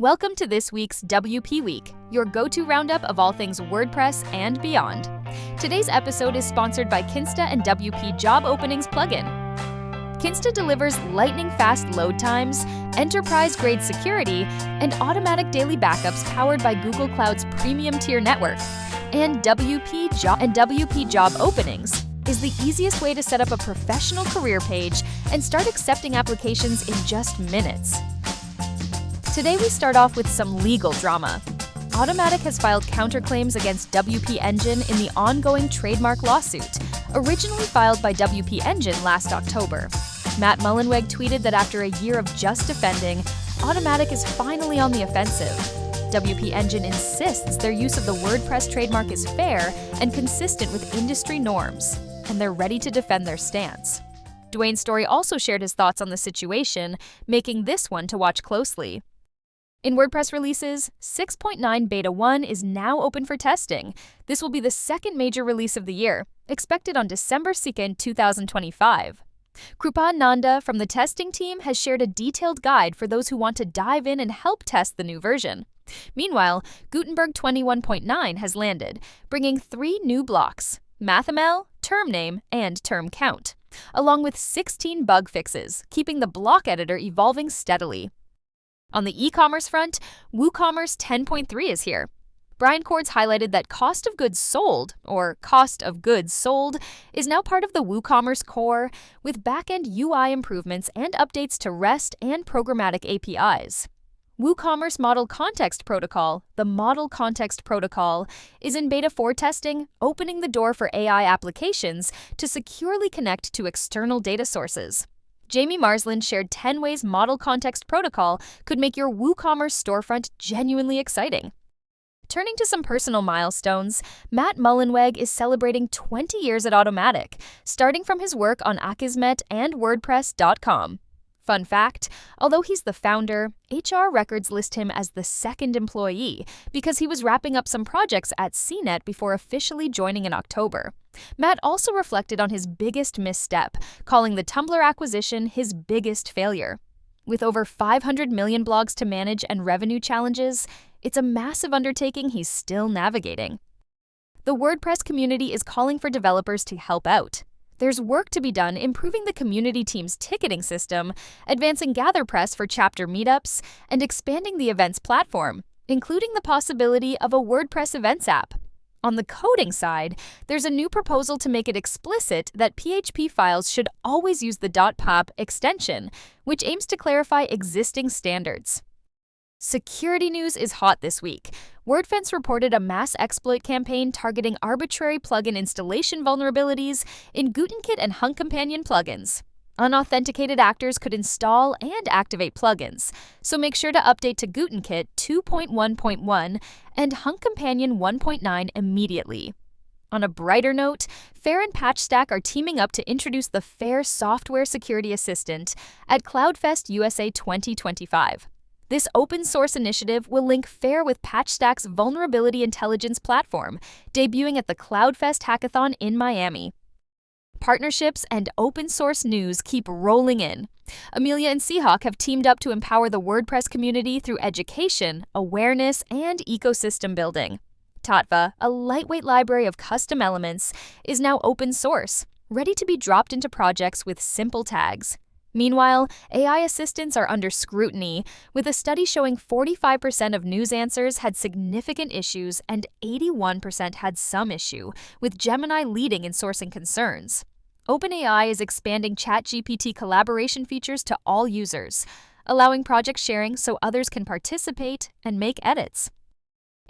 Welcome to this week's WP Week, your go-to roundup of all things WordPress and beyond. Today's episode is sponsored by Kinsta and WP Job Openings plugin. Kinsta delivers lightning-fast load times, enterprise-grade security, and automatic daily backups powered by Google Cloud's premium tier network. And WP Job Openings is the easiest way to set up a professional career page and start accepting applications in just minutes. Today we start off with some legal drama. Automattic has filed counterclaims against WP Engine in the ongoing trademark lawsuit, originally filed by WP Engine last October. Matt Mullenweg tweeted that after a year of just defending, Automattic is finally on the offensive. WP Engine insists their use of the WordPress trademark is fair and consistent with industry norms, and they're ready to defend their stance. Dwayne Story also shared his thoughts on the situation, making this one to watch closely. In WordPress releases, 6.9 Beta 1 is now open for testing. This will be the second major release of the year, expected on December 2nd, 2025. Krupa Nanda from the testing team has shared a detailed guide for those who want to dive in and help test the new version. Meanwhile, Gutenberg 21.9 has landed, bringing 3 new blocks: MathML, term name, and term count, along with 16 bug fixes, keeping the block editor evolving steadily. On the e-commerce front, WooCommerce 10.3 is here. Brian Cords highlighted that cost of goods sold, is now part of the WooCommerce core, with back-end UI improvements and updates to REST and programmatic APIs. WooCommerce Model Context Protocol, the Model Context Protocol, is in Beta 4 testing, opening the door for AI applications to securely connect to external data sources. Jamie Marsland shared 10 ways Model Context Protocol could make your WooCommerce storefront genuinely exciting. Turning to some personal milestones, Matt Mullenweg is celebrating 20 years at Automattic, starting from his work on Akismet and WordPress.com. Fun fact, although he's the founder, HR records list him as the second employee because he was wrapping up some projects at CNET before officially joining in October. Matt also reflected on his biggest misstep, calling the Tumblr acquisition his biggest failure. With over 500 million blogs to manage and revenue challenges, it's a massive undertaking he's still navigating. The WordPress community is calling for developers to help out. There's work to be done improving the community team's ticketing system, advancing GatherPress for chapter meetups, and expanding the events platform, including the possibility of a WordPress events app. On the coding side, there's a new proposal to make it explicit that PHP files should always use the .pop extension, which aims to clarify existing standards. Security news is hot this week. Wordfence reported a mass exploit campaign targeting arbitrary plugin installation vulnerabilities in GutenKit and Hunk Companion plugins. Unauthenticated actors could install and activate plugins, so make sure to update to GutenKit 2.1.1 and Hunk Companion 1.9 immediately. On a brighter note, FAIR and Patchstack are teaming up to introduce the FAIR Software Security Assistant at CloudFest USA 2025. This open-source initiative will link FAIR with Patchstack's Vulnerability Intelligence platform, debuting at the CloudFest Hackathon in Miami. Partnerships and open-source news keep rolling in. Amelia and Seahawk have teamed up to empower the WordPress community through education, awareness, and ecosystem building. Tatva, a lightweight library of custom elements, is now open-source, ready to be dropped into projects with simple tags. Meanwhile, AI assistants are under scrutiny, with a study showing 45% of news answers had significant issues and 81% had some issue, with Gemini leading in sourcing concerns. OpenAI is expanding ChatGPT collaboration features to all users, allowing project sharing so others can participate and make edits.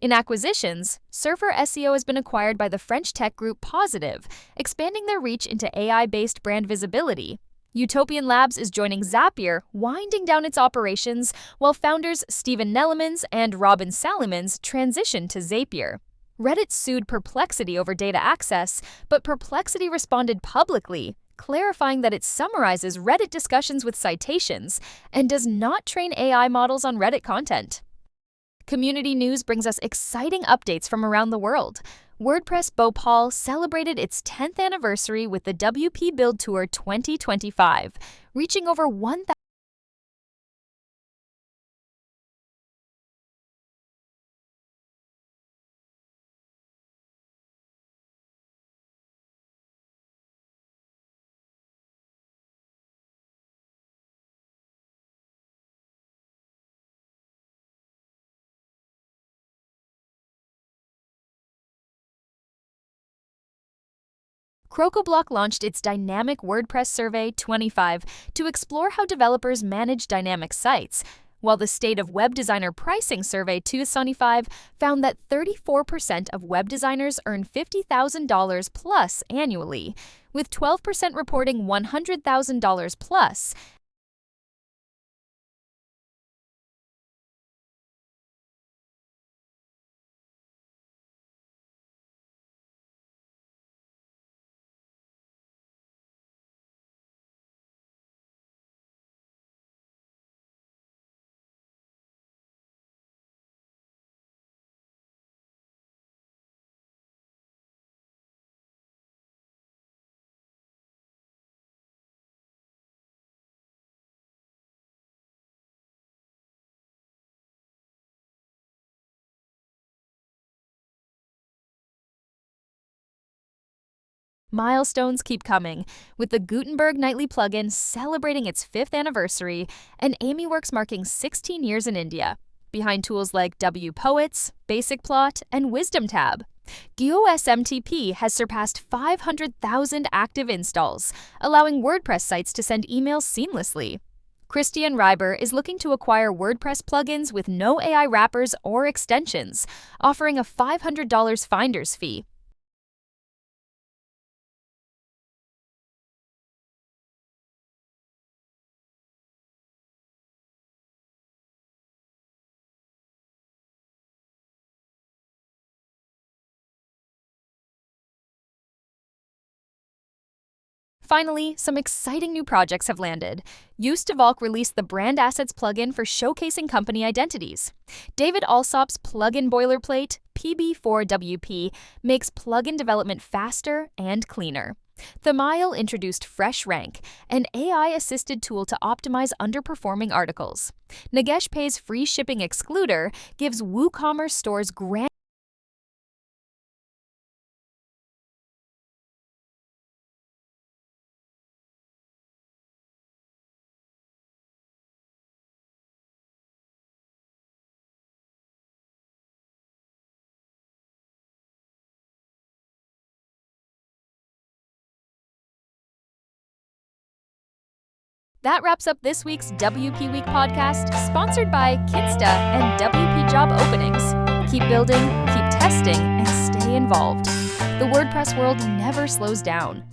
In acquisitions, Surfer SEO has been acquired by the French tech group Positive, expanding their reach into AI-based brand visibility. Utopian Labs is joining Zapier, winding down its operations, while founders Steven Nellemans and Robin Salimans transition to Zapier. Reddit sued Perplexity over data access, but Perplexity responded publicly, clarifying that it summarizes Reddit discussions with citations and does not train AI models on Reddit content. Community news brings us exciting updates from around the world. WordPress Bhopal celebrated its 10th anniversary with the WP Build Tour 2025, reaching over 1,000 CrocoBlock launched its Dynamic WordPress Survey 25 to explore how developers manage dynamic sites, while the State of Web Designer Pricing Survey 225 found that 34% of web designers earn $50,000 plus annually, with 12% reporting $100,000 plus. Milestones keep coming, with the Gutenberg Nightly plugin celebrating its 5th anniversary and AmyWorks marking 16 years in India, behind tools like WPoets, Basic Plot, and Wisdom Tab. GeoSMTP has surpassed 500,000 active installs, allowing WordPress sites to send emails seamlessly. Christian Reiber is looking to acquire WordPress plugins with no AI wrappers or extensions, offering a $500 finder's fee. Finally, some exciting new projects have landed. Youth Day released the Brand Assets plugin for showcasing company identities. David Alsop's plugin boilerplate, PB4WP, makes plugin development faster and cleaner. Themeisle introduced Fresh Rank, an AI-assisted tool to optimize underperforming articles. Nagesh Pay's free shipping excluder gives WooCommerce stores grand That wraps up this week's WP Week podcast, sponsored by Kinsta and WP Job Openings. Keep building, keep testing, and stay involved. The WordPress world never slows down.